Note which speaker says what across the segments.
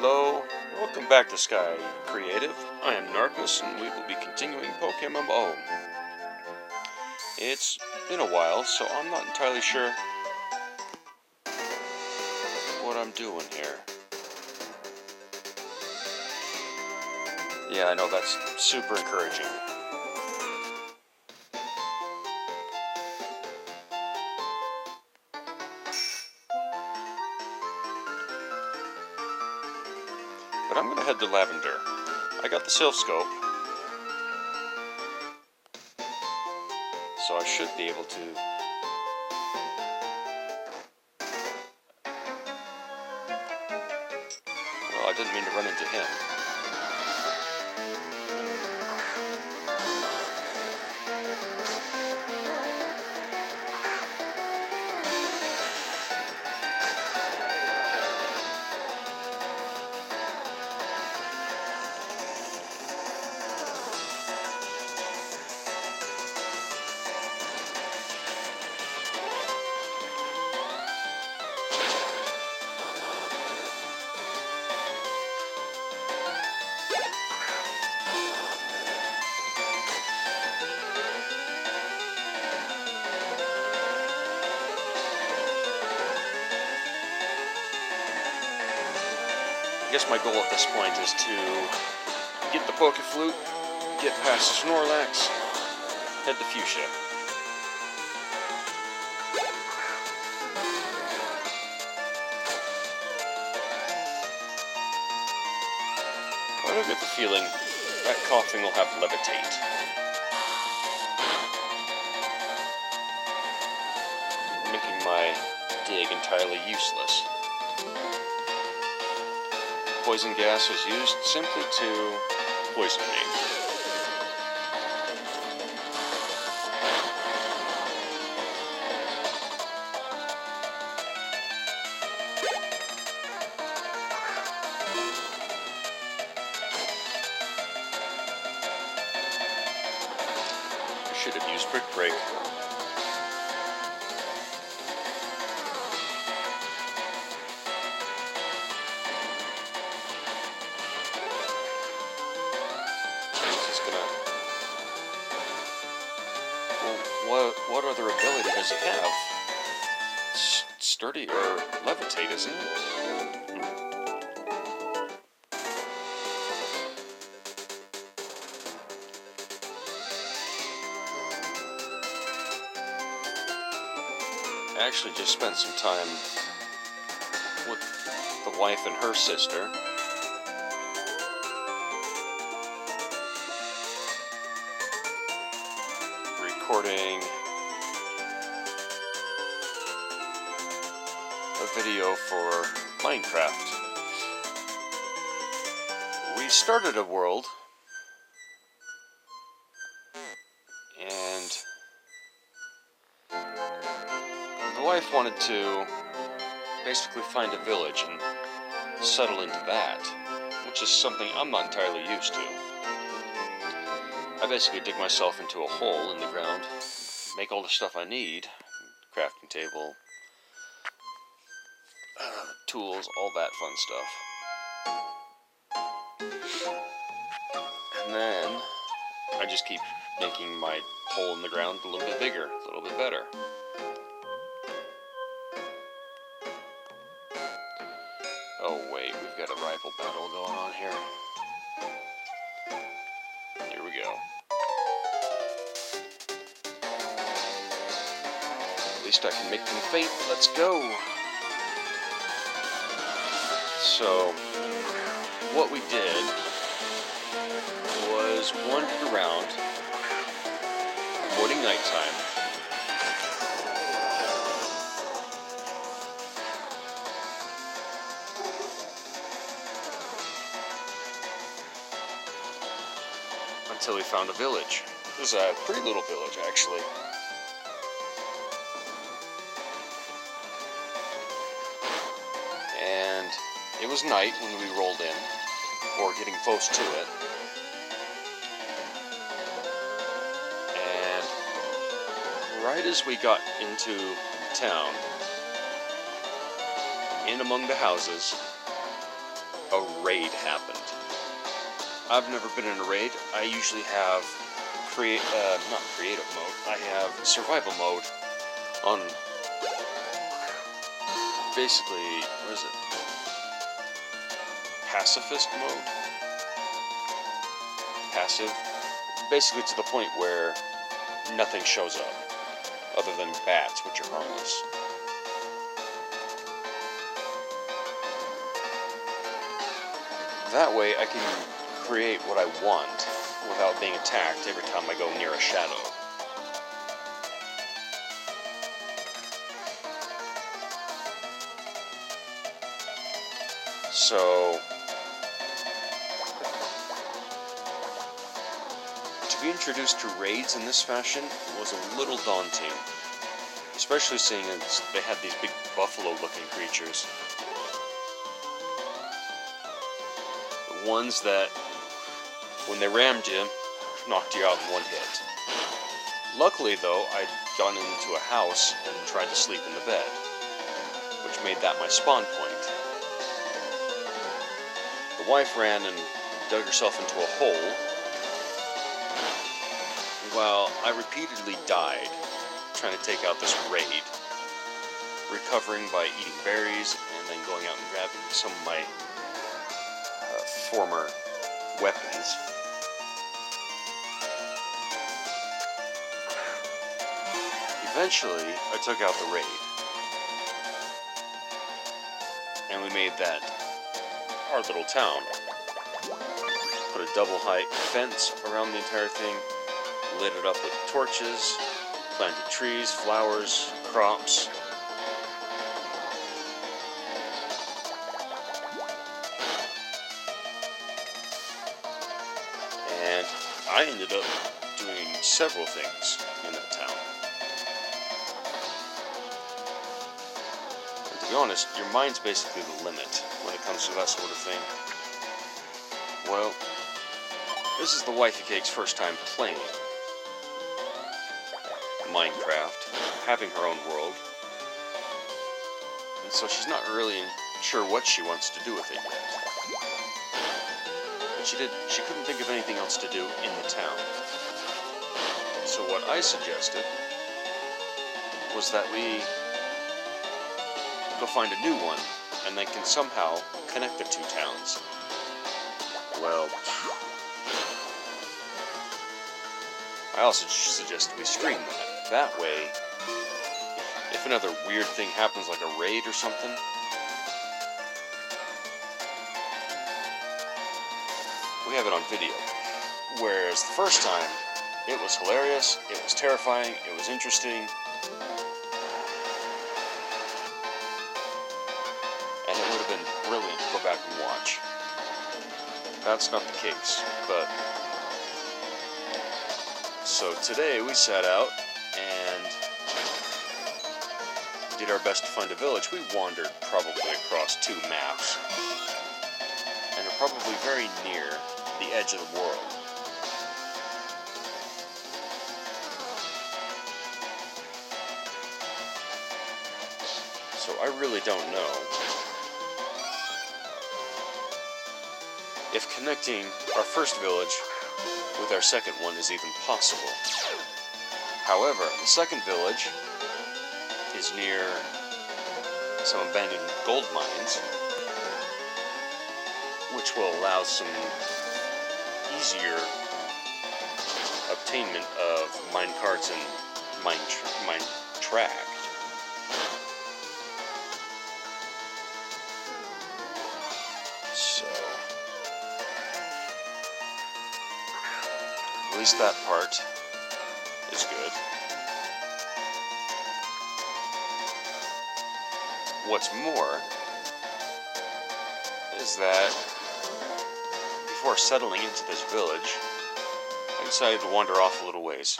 Speaker 1: Hello, welcome back to Sky Creative. I am Narpas, and we will be continuing PokeMMO. It's been a while, so I'm not entirely sure what I'm doing here. Yeah, I know, that's super encouraging. But I'm going to head to Lavender. I got the Sylph Scope, so I should be able to... Well, I didn't mean to run into him. I guess my goal at this point is to get the Flute, get past Snorlax, head to Fuchsia. I don't get the feeling that coughing will have Levitate. Making my dig entirely useless. Poison gas was used simply to poison me. I should have used Brick Break. What other ability does it have? Sturdy or Levitate, isn't it? I actually just spent some time with the wife and her sister. Recording a video for Minecraft. We started a world, and the wife wanted to basically find a village and settle into that, which is something I'm not entirely used to. I basically dig myself into a hole in the ground, make all the stuff I need, crafting table, tools, all that fun stuff. And then I just keep making my hole in the ground a little bit bigger, a little bit better. Oh wait, we've got a rival battle going on here. Here we go. At least I can make them faint. Let's go! So, what we did was wandered around, avoiding nighttime. Until we found a village. It was a pretty little village, actually. And it was night when we rolled in, or getting close to it. And right as we got into town, in among the houses, a raid happened. I've never been in a raid. I usually have not creative mode. I have survival mode on basically, what is it? Pacifist mode? Passive? Basically to the point where nothing shows up, other than bats, which are harmless. That way I can create what I want without being attacked every time I go near a shadow. So, to be introduced to raids in this fashion was a little daunting, especially seeing as they had these big buffalo-looking creatures. The ones that, when they rammed you, knocked you out in one hit. Luckily, though, I'd gone into a house and tried to sleep in the bed, which made that my spawn point. The wife ran and dug herself into a hole, while I repeatedly died trying to take out this raid, recovering by eating berries and then going out and grabbing some of my former weapons. Eventually, I took out the raid, and we made that our little town. Put a double height fence around the entire thing, lit it up with torches, planted trees, flowers, crops. And I ended up doing several things in that town. And to be honest, your mind's basically the limit when it comes to that sort of thing. Well, this is the wifey cake's first time playing Minecraft, having her own world, and so she's not really sure what she wants to do with it yet. But she couldn't think of anything else to do in the town. So what I suggested was that we go find a new one, and then can somehow connect the two towns. Well, I also suggest we stream that. That way, if another weird thing happens like a raid or something, we have it on video. Whereas the first time, it was hilarious, it was terrifying, it was interesting, and it would have been brilliant to go back and watch. That's not the case, but... So today we set out and did our best to find a village. We wandered probably across 2 maps and are probably very near the edge of the world. So I really don't know if connecting our first village with our second one is even possible. However, the second village is near some abandoned gold mines, which will allow some easier obtainment of mine carts and mine track. So, at least that part is good. What's more is that before settling into this village, I decided to wander off a little ways.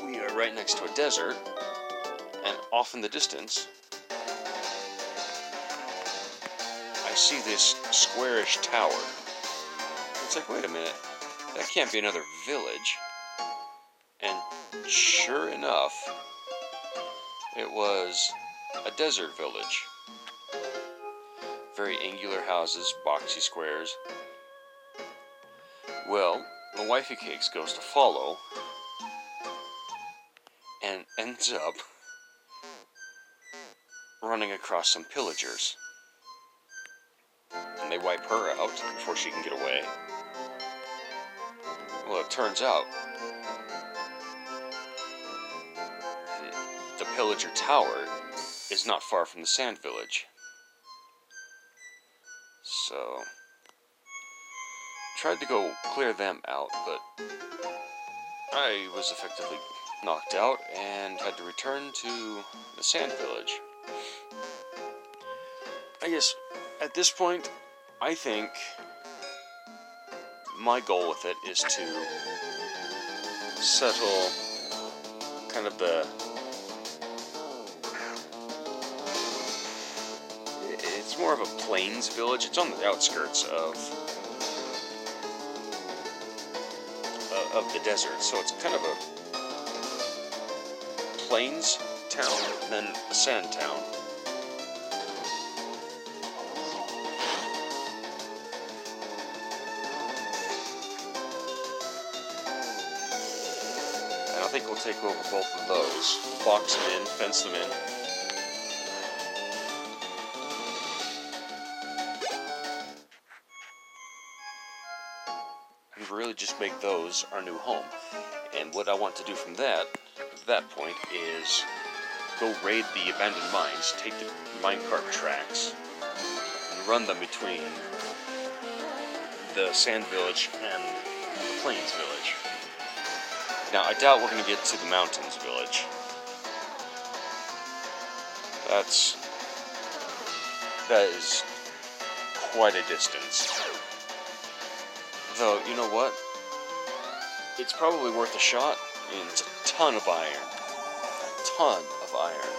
Speaker 1: We are right next to a desert, and off in the distance, I see this squarish tower. It's like, wait a minute, that can't be another village. And sure enough, it was a desert village. very angular houses, boxy squares. Well, the wifey cakes goes to follow and ends up running across some pillagers. And they wipe her out before she can get away. Well, it turns out the pillager tower is not far from the sand village. So, tried to go clear them out, but I was effectively knocked out and had to return to the sand village. I guess at this point, I think my goal with it is to settle kind of it's more of a plains village. It's on the outskirts of the desert, so it's kind of a plains town than a sand town. And I think we'll take over both of those, box them in, fence them in. And really just make those our new home. And what I want to do from that point is go raid the abandoned mines, take the minecart tracks, and run them between the sand village and the plains village. Now, I doubt we're going to get to the mountains village. That is quite a distance. Though, you know what? It's probably worth a shot, and it's a ton of iron. A ton of iron.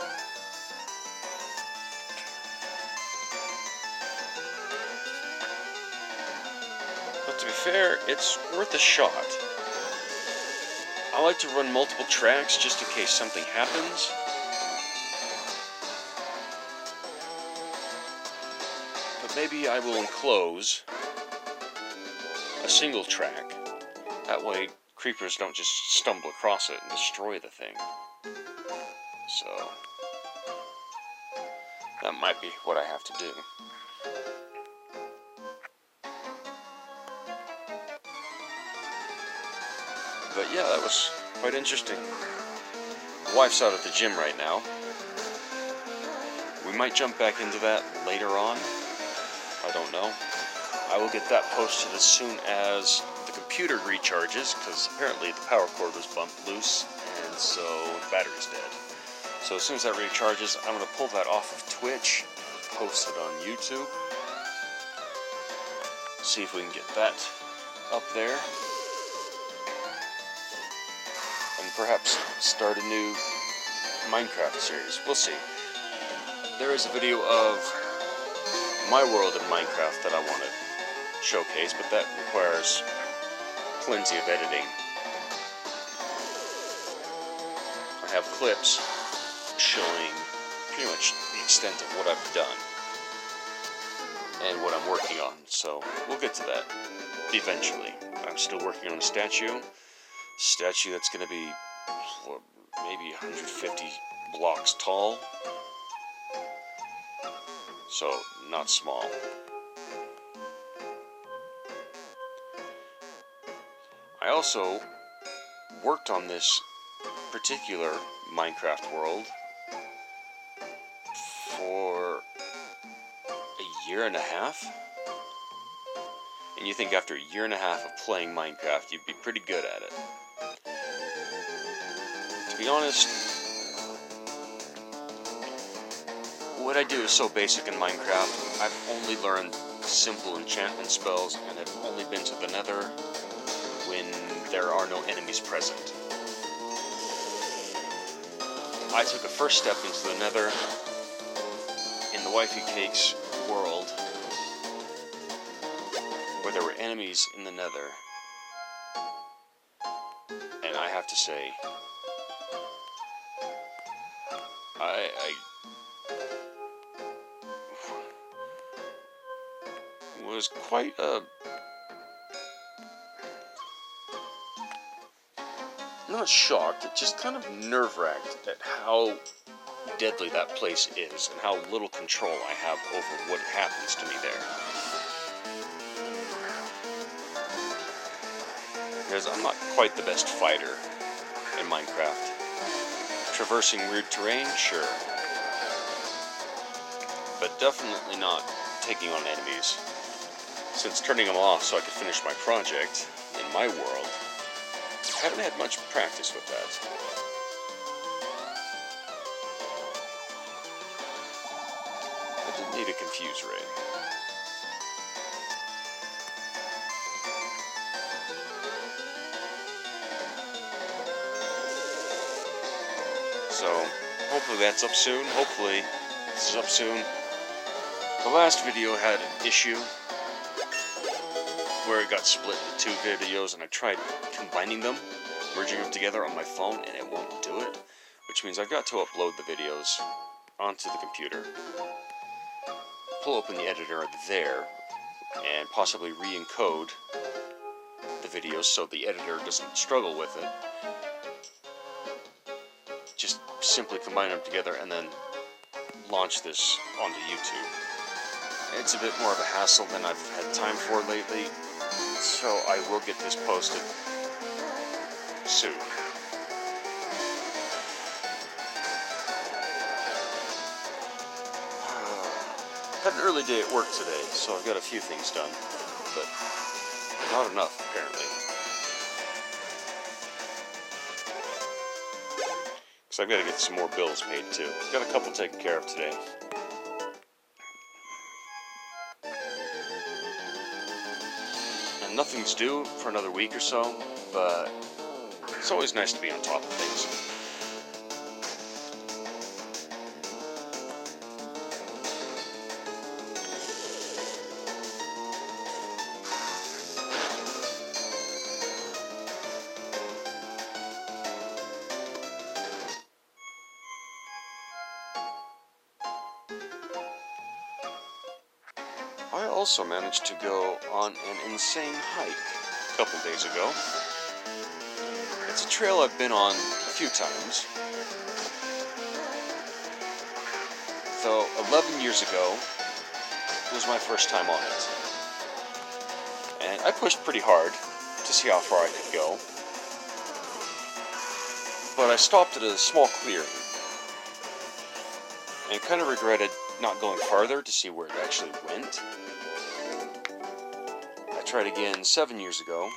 Speaker 1: But to be fair, it's worth a shot. I like to run multiple tracks just in case something happens. But maybe I will enclose a single track. That way, creepers don't just stumble across it and destroy the thing. So, that might be what I have to do. But yeah, that was quite interesting. The wife's out at the gym right now. We might jump back into that later on. I don't know. I will get that posted as soon as the computer recharges, because apparently the power cord was bumped loose, and so the battery's dead. So as soon as that recharges, I'm going to pull that off of Twitch, post it on YouTube, see if we can get that up there, and perhaps start a new Minecraft series. We'll see. There is a video of my world in Minecraft that I want to showcase, but that requires plenty of editing. I have clips showing pretty much the extent of what I've done and what I'm working on, so we'll get to that eventually. I'm still working on a statue that's going to be maybe 150 blocks tall, so not small. I also worked on this particular Minecraft world for a year and a half. And you think after a year and a half of playing Minecraft, you'd be pretty good at it. To be honest, what I do is so basic in Minecraft. I've only learned simple enchantment spells, and I've only been to the Nether when there are no enemies present. I took a first step into the Nether in the Wifey Cakes world, where there were enemies in the Nether, and I have to say, was quite a... not shocked, just kind of nerve-wracked at how deadly that place is and how little control I have over what happens to me there. Because I'm not quite the best fighter in Minecraft. Traversing weird terrain, sure. But definitely not taking on enemies. Since turning them off so I could finish my project in my world, I haven't had much practice with that. I didn't need a confuse ray. So, hopefully that's up soon. Hopefully this is up soon. The last video had an issue where it got split into two videos, and I tried combining them, merging them together on my phone, and it won't do it. Which means I've got to upload the videos onto the computer, pull open the editor there, and possibly re-encode the videos so the editor doesn't struggle with it. Just simply combine them together and then launch this onto YouTube. It's a bit more of a hassle than I've had time for lately, so I will get this posted soon. Had an early day at work today, so I've got a few things done, but not enough apparently. So I've got to get some more bills paid too. Got a couple taken care of today. And nothing's due for another week or so, but it's always nice to be on top of things. I also managed to go on an insane hike a couple days ago. It's a trail I've been on a few times, though 11 years ago was my first time on it. And I pushed pretty hard to see how far I could go, but I stopped at a small clearing and kind of regretted not going farther to see where it actually went. I tried again 7 years ago,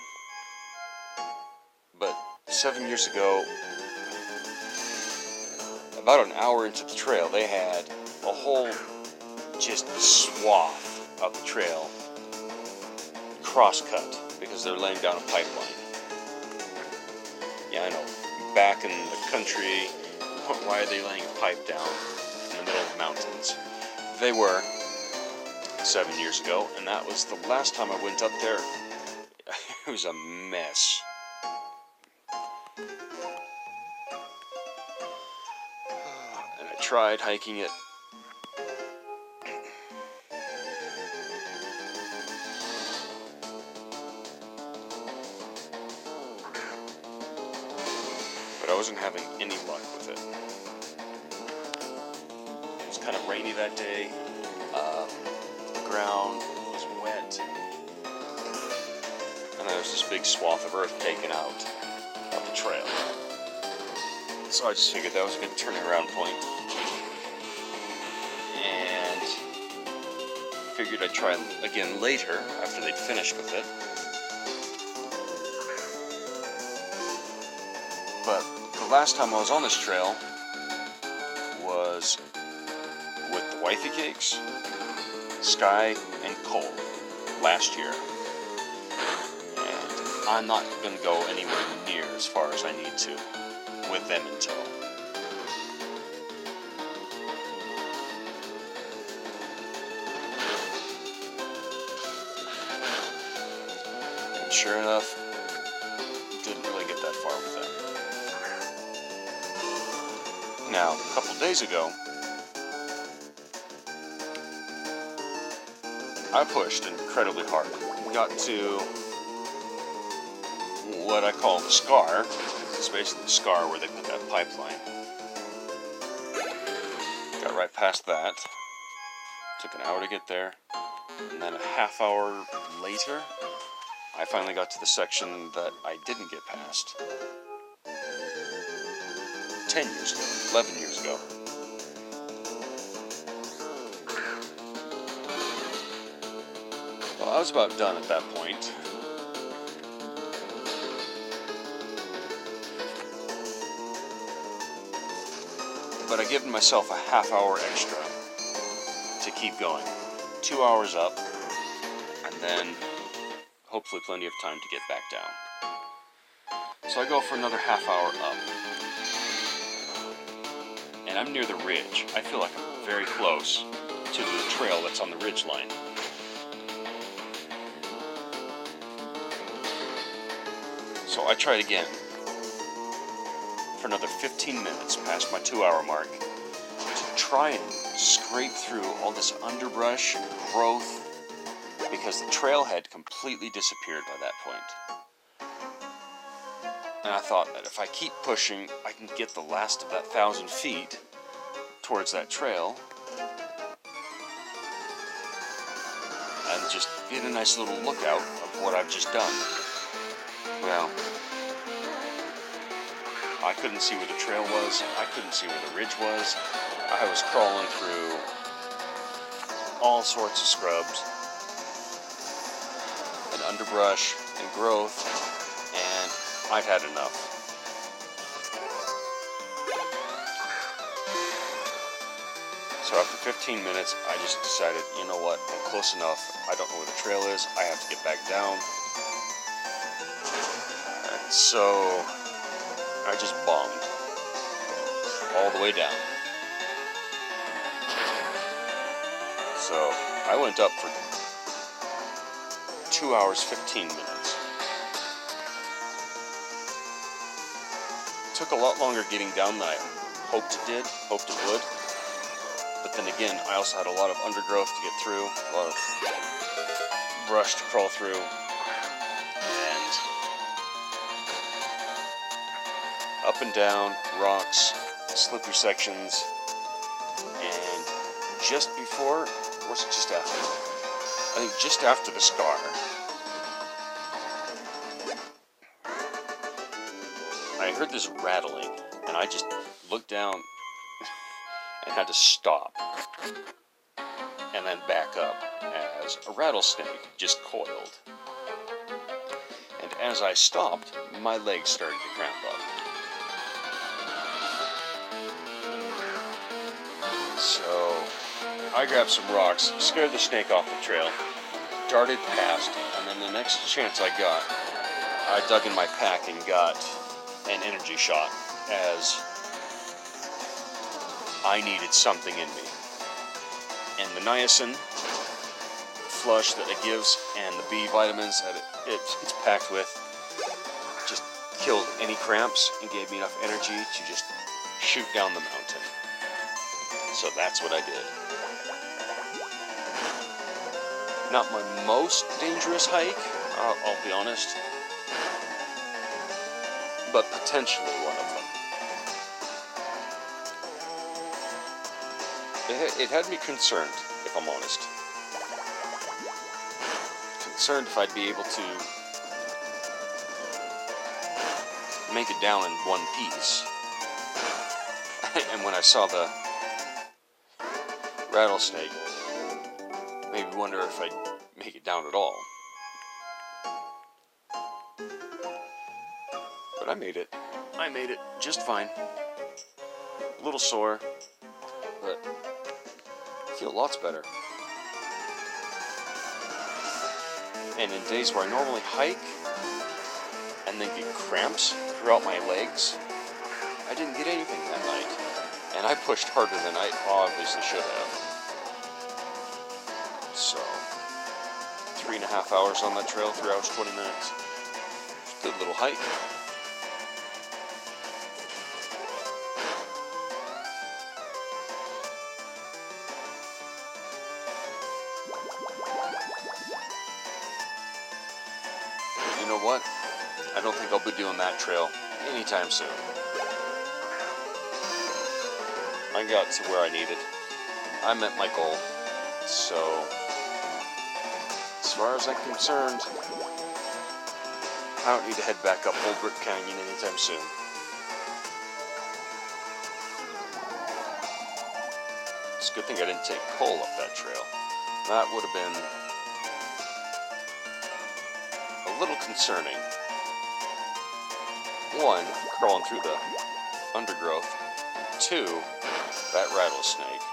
Speaker 1: but 7 years ago, about an hour into the trail, they had a whole just swath of the trail cross-cut because they're laying down a pipeline. Yeah, I know, back in the country, why are they laying a pipe down in the middle of the mountains? They were 7 years ago, and that was the last time I went up there. It was a mess. And I tried hiking it. But I wasn't having any luck with it. It was kind of rainy that day. The ground was wet, and there was this big swath of earth taken out of the trail. So I just figured that was a good turning around point, and figured I'd try again later after they'd finished with it. But the last time I was on this trail was with the Wifey Cakes, Sky, and Cole last year. And I'm not going to go anywhere near as far as I need to with them in tow. And sure enough, didn't really get that far with them. Now, a couple days ago, I pushed incredibly hard. Got to what I call the scar. It's basically the scar where they put that pipeline. Got right past that. Took an hour to get there. And then a half hour later, I finally got to the section that I didn't get past. 10 years ago, 11 years ago. Well, I was about done at that point. But I given myself a half hour extra to keep going. 2 hours up, and then hopefully plenty of time to get back down. So I go for another half hour up. And I'm near the ridge. I feel like I'm very close to the trail that's on the ridge line. So I tried again for another 15 minutes past my 2 hour mark to try and scrape through all this underbrush and growth, because the trail had completely disappeared by that point. And I thought that if I keep pushing, I can get the last of that 1,000 feet towards that trail and just get a nice little lookout of what I've just done. Well, I couldn't see where the trail was. I couldn't see where the ridge was. I was crawling through all sorts of scrubs and underbrush and growth, and I'd had enough. So after 15 minutes, I just decided, you know what, I'm close enough. I don't know where the trail is. I have to get back down. And so I just bombed all the way down. So I went up for 2 hours, 15 minutes. It took a lot longer getting down than I hoped it did, hoped it would. But then again, I also had a lot of undergrowth to get through, a lot of brush to crawl through, and up and down, rocks, slippery sections, and just before, or was it just after? I think just after the scar, I heard this rattling, and I just looked down and had to stop and then back up as a rattlesnake just coiled. And as I stopped, my legs started to cramp up. So I grabbed some rocks, scared the snake off the trail, darted past, and then the next chance I got, I dug in my pack and got an energy shot, as I needed something in me. And the niacin flush that it gives and the B vitamins that it's packed with just killed any cramps and gave me enough energy to just shoot down the mountain. So that's what I did. Not my most dangerous hike, I'll be honest, but potentially one of them. It had me concerned, if I'm honest. Concerned if I'd be able to make it down in one piece. And when I saw the rattlesnake, made me wonder if I'd make it down at all. But I made it. I made it just fine. A little sore, but I feel lots better. And in days where I normally hike and then get cramps throughout my legs, I didn't get anything that night. And I pushed harder than I obviously should have. So, 3.5 hours on that trail, 3 hours, 20 minutes. Good little hike. know what? I don't think I'll be doing that trail anytime soon. I got to where I needed. I met my goal. So, as far as I'm concerned, I don't need to head back up Old Brick Canyon anytime soon. It's a good thing I didn't take Cole up that trail. That would have been a little concerning. One, crawling through the undergrowth. Two, that rattlesnake.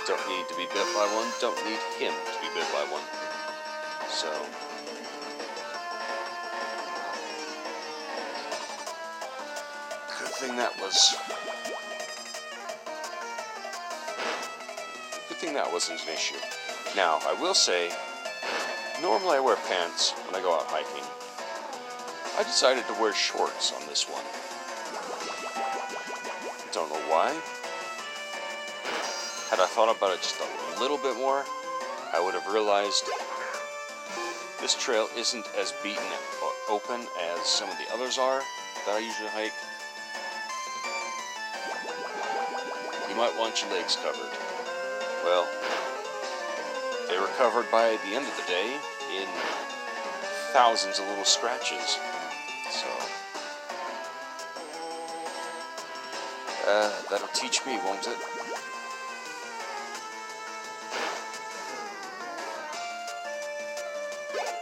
Speaker 1: Don't need to be bit by one, don't need him to be bit by one. So, good thing that wasn't an issue. Now, I will say, normally I wear pants when I go out hiking. I decided to wear shorts on this one. Don't know why. Had I thought about it just a little bit more, I would have realized this trail isn't as beaten and open as some of the others are that I usually hike. You might want your legs covered. Well, they were covered by the end of the day in thousands of little scratches. So, that'll teach me, won't it?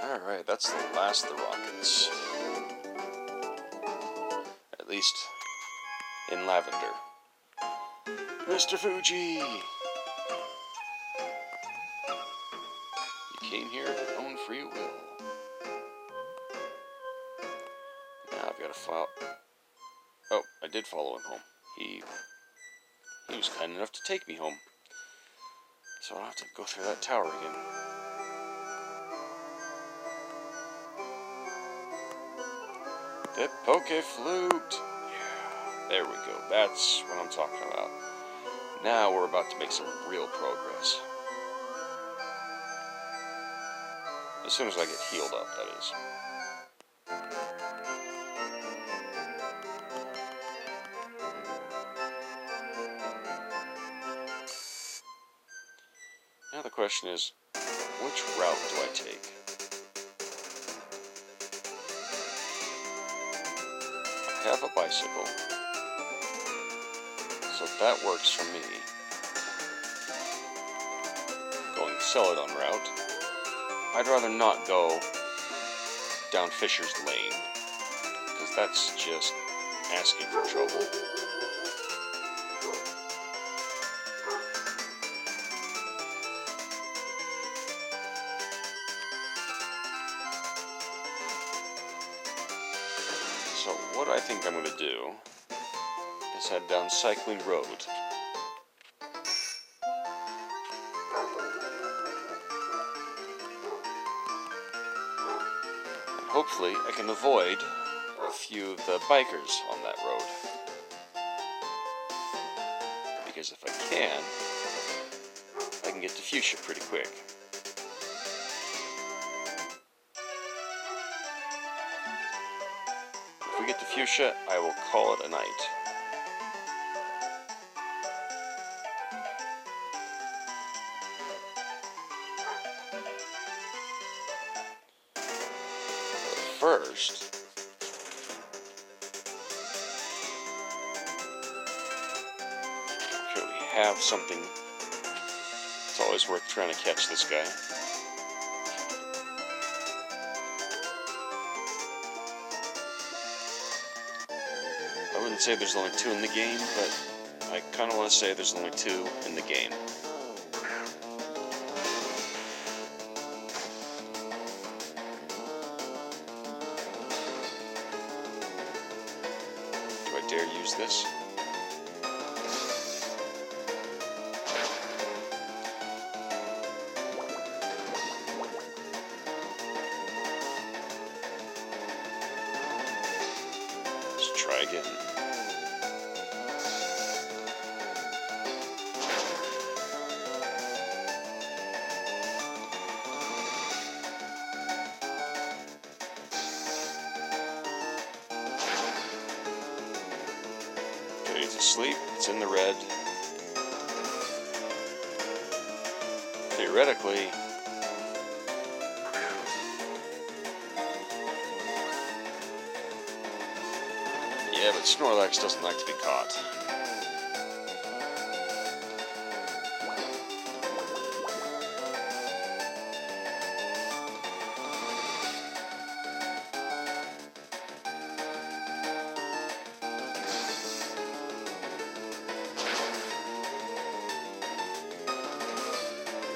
Speaker 1: Alright, that's the last of the rockets. At least in Lavender. Mr. Fuji! You came here of your own free will. Now I've got to follow... Oh, I did follow him home. He was kind enough to take me home. So I'll have to go through that tower again. The Flute! Yeah, there we go. That's what I'm talking about. Now we're about to make some real progress. As soon as I get healed up, that is. Now the question is, which route do I take? I have a bicycle, so that works for me. Going Celadon route, I'd rather not go down Fisher's Lane, because that's just asking for trouble. So what I think I'm going to do is head down Cycling Road. And hopefully I can avoid a few of the bikers on that road. Because if I can get to Fuchsia pretty quick. If we get to Fuchsia, I will call it a night. But first, okay, we have something. It's always worth trying to catch this guy. I wouldn't say there's only 2 in the game, but I kind of want to say there's only 2 in the game. Do I dare use this? Let's try again. asleep. It's in the red. Theoretically, yeah, but Snorlax doesn't like to be caught.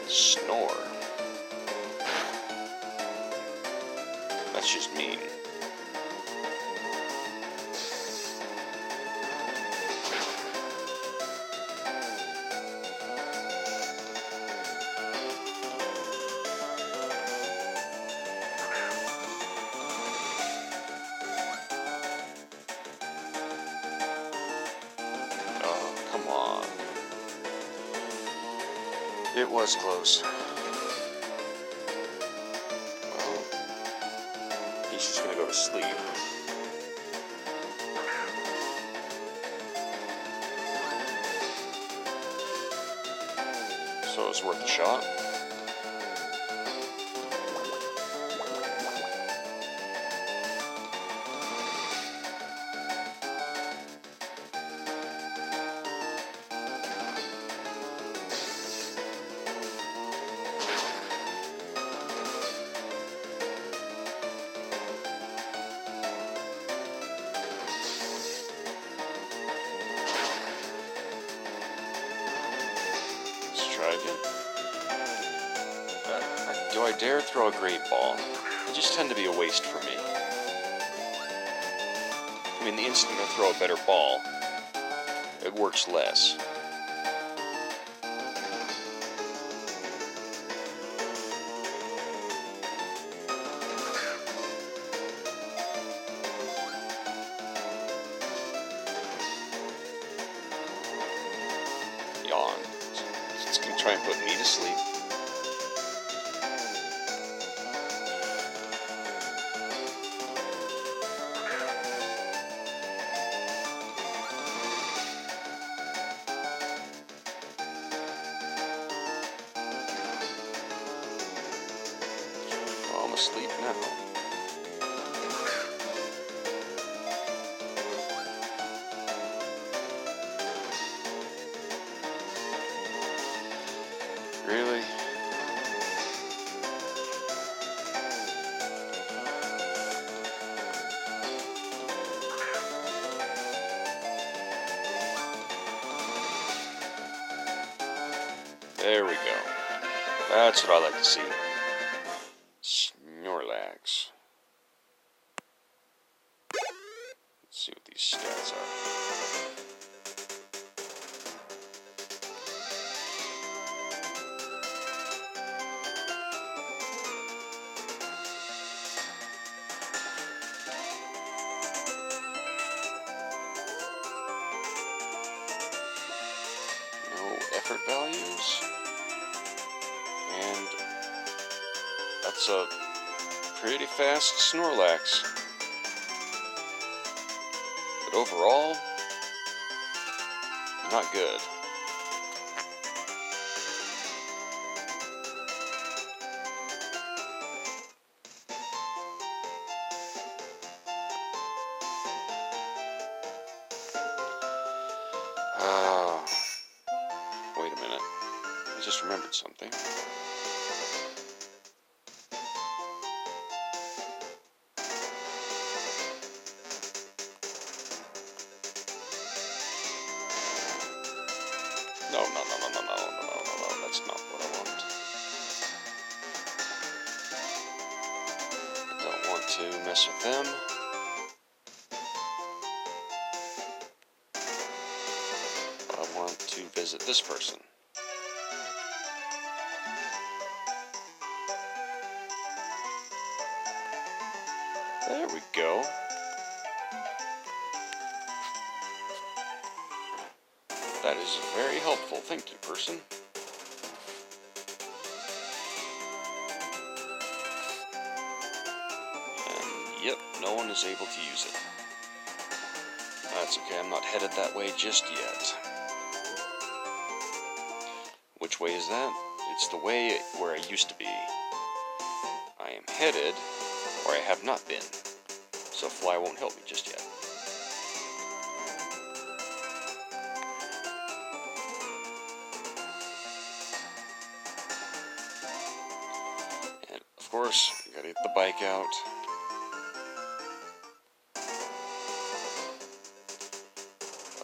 Speaker 1: Snore. That's just mean. Oh, come on. It was close. Well, he's just gonna go to sleep. So it's worth a shot. Do I dare throw a great ball? They just tend to be a waste for me. I mean, the instant I throw a better ball, it works less. Yawn. It's gonna try and put me to sleep. I'm asleep now. Really? There we go. That's what I like to see. Snorlax. Let's see what these stats are. No effort values. And that's a pretty fast Snorlax. But overall, not good. Wait a minute. I just remembered something. No, that's not what I want. I don't want to mess with them. I want to visit this person. There we go. That is very helpful. Thank you, person. And yep, no one is able to use it. That's okay, I'm not headed that way just yet. Which way is that? It's the way where I used to be. I am headed where I have not been. So fly won't help me just yet. And of course, you gotta get the bike out.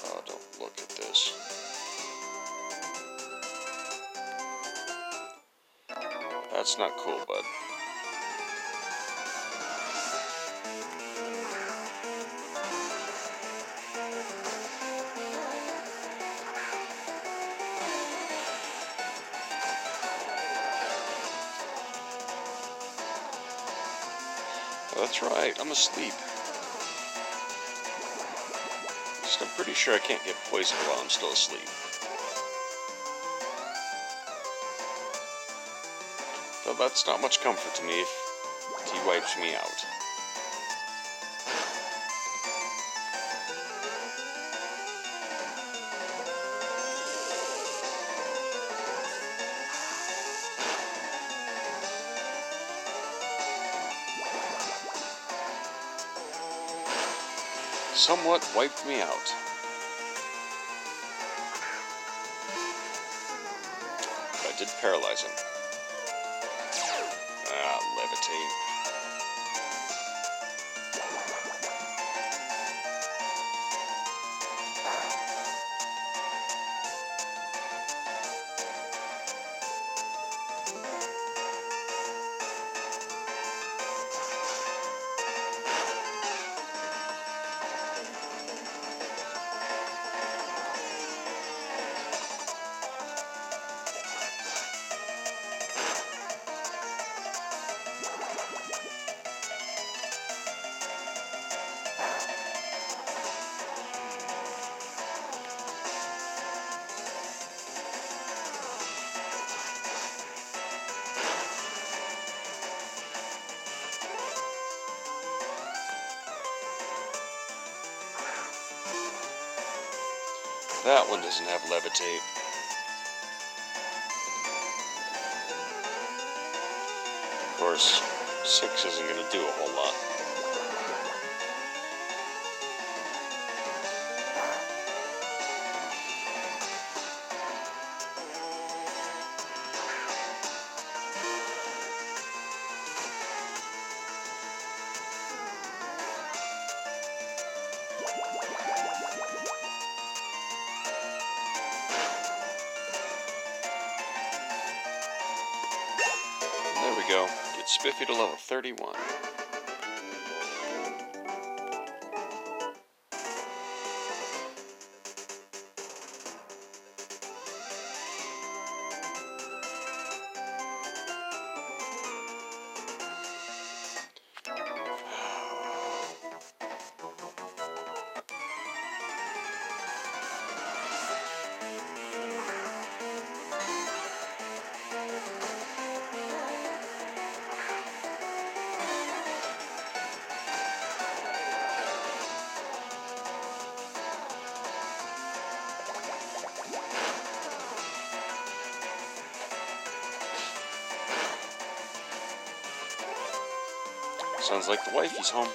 Speaker 1: Oh, don't look at this. That's not cool, bud. Oh, that's right, I'm asleep. I'm pretty sure I can't get poisoned while I'm still asleep. Though that's not much comfort to me if he wipes me out. Somewhat wiped me out. But I did paralyze him. Ah, levitate. That one doesn't have levitate. Of course, 6 isn't going to do a whole lot. There we go. Get Spiffy to level 31. Sounds like the wifey's home.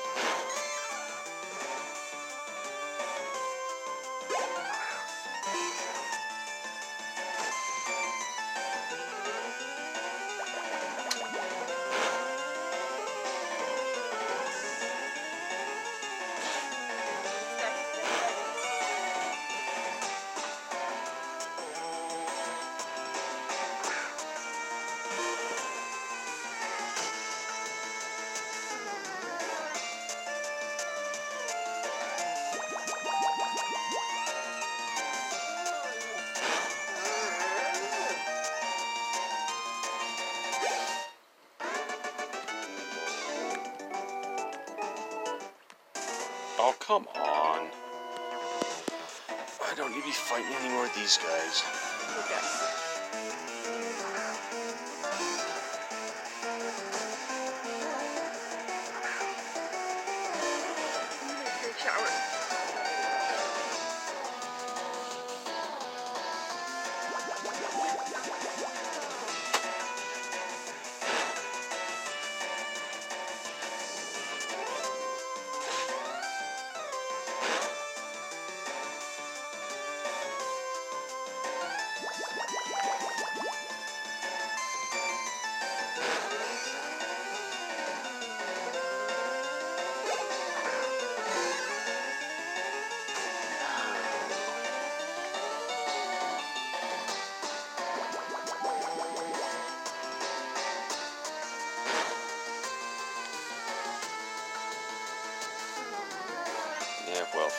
Speaker 1: Oh, come on. I don't need to be fighting anymore with these guys.
Speaker 2: Okay. Shower.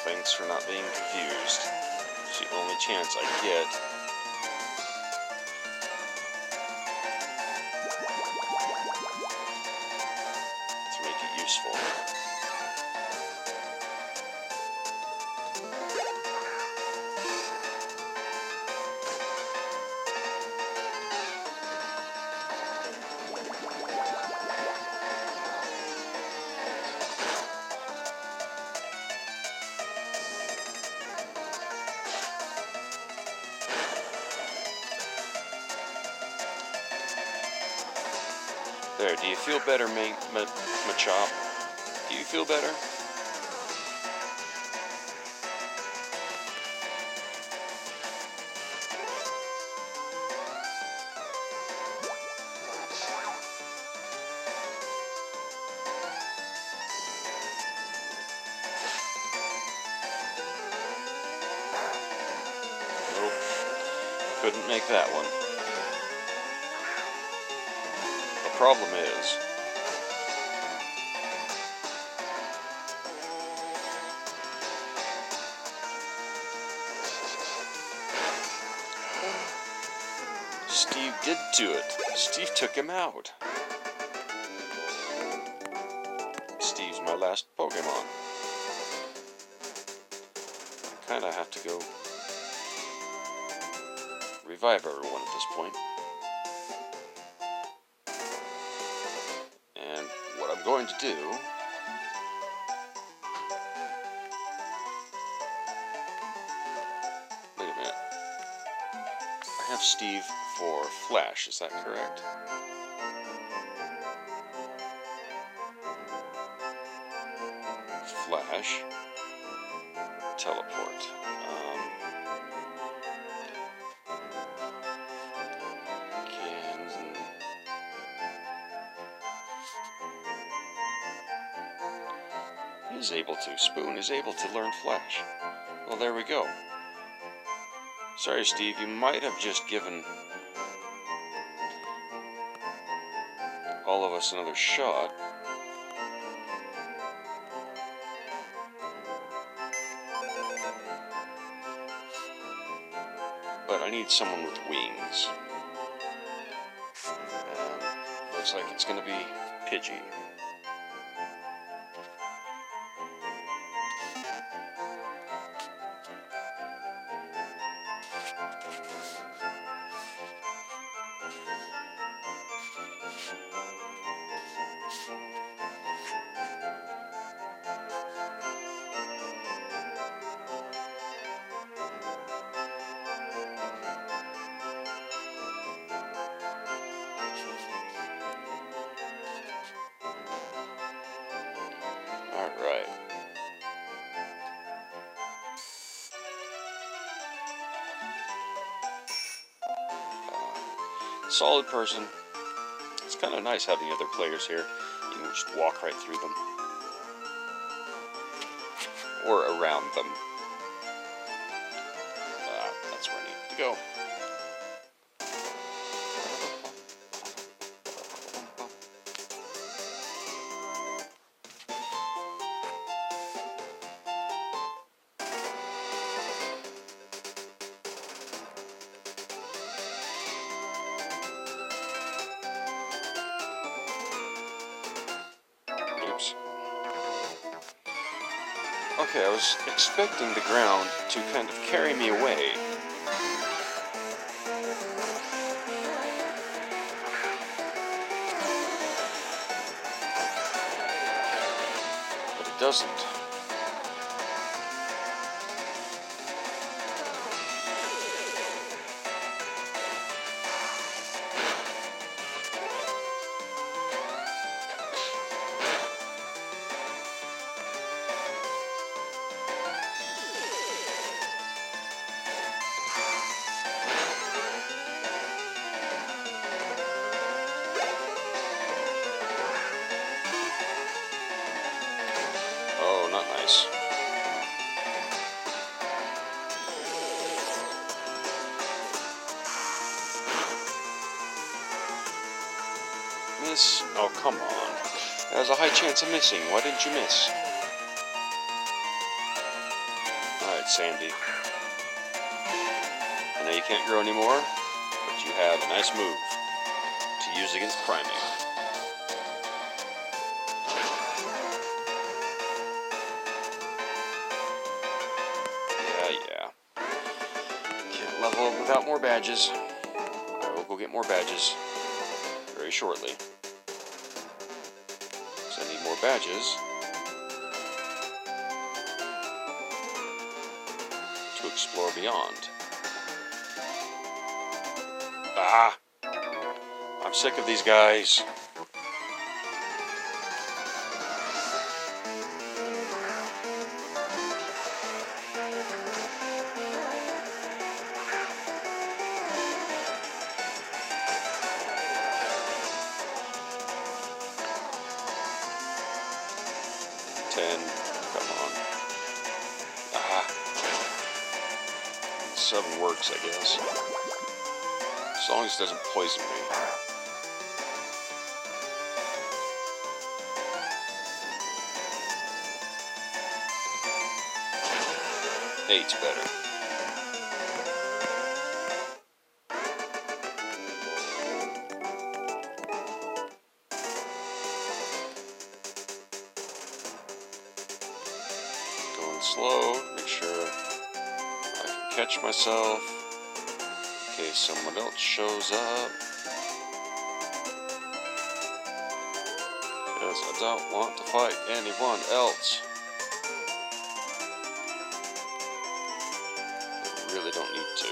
Speaker 1: thanks for not being confused. It's the only chance I get. To make it useful. There, do you feel better, Machop? Do you feel better? Nope. Couldn't make that one. The problem is, Steve did do it. Steve took him out. Steve's my last Pokemon. I kinda have to go revive everyone at this point. And what I'm going to do wait a minute. I have Steve for Flash, is that correct? Flash. Teleport. Is able to. Spoon is able to learn Flash. Well, there we go. Sorry, Steve, you might have just given all of us another shot. But I need someone with wings. And looks like it's going to be Pidgey. Alright. Solid person. It's kind of nice having other players here. You can just walk right through them. Or around them. That's where I need to go. Okay, I was expecting the ground to kind of carry me away. But it doesn't. Oh, not nice. Miss? Oh, come on. There's a high chance of missing. Why didn't you miss? Alright, Sandy. I know you can't grow anymore, but you have a nice move to use against Primate. Yeah. Can't level up without more badges. I will go get more badges very shortly. So I need more badges to explore beyond. Ah! I'm sick of these guys. Come on. Ah. 7 works, I guess. As long as it doesn't poison me. Eight's better. Going slow, make sure I can catch myself in case someone else shows up. Because I don't want to fight anyone else. I really don't need to.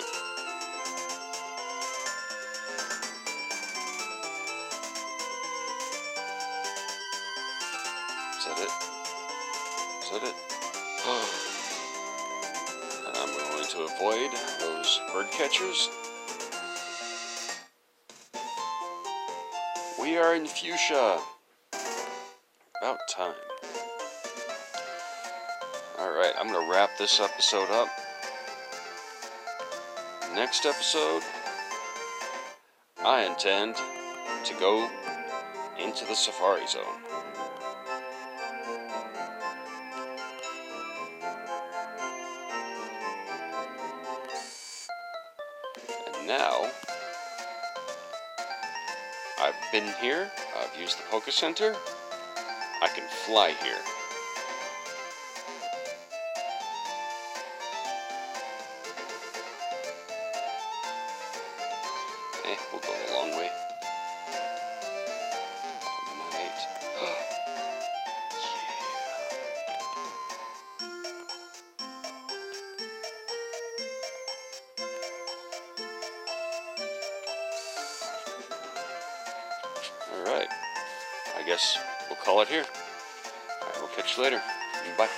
Speaker 1: Is that it? Is that it? And I'm going to avoid those bird catchers. We are in fuchsia. About time. Alright, I'm going to wrap this episode up. Next episode, I intend to go into the Safari Zone. And now, I've been here, I've used the Poke Center, I can fly here. We'll go the long way. Alright. Alright. I guess we'll call it here. Alright, we'll catch you later. Bye.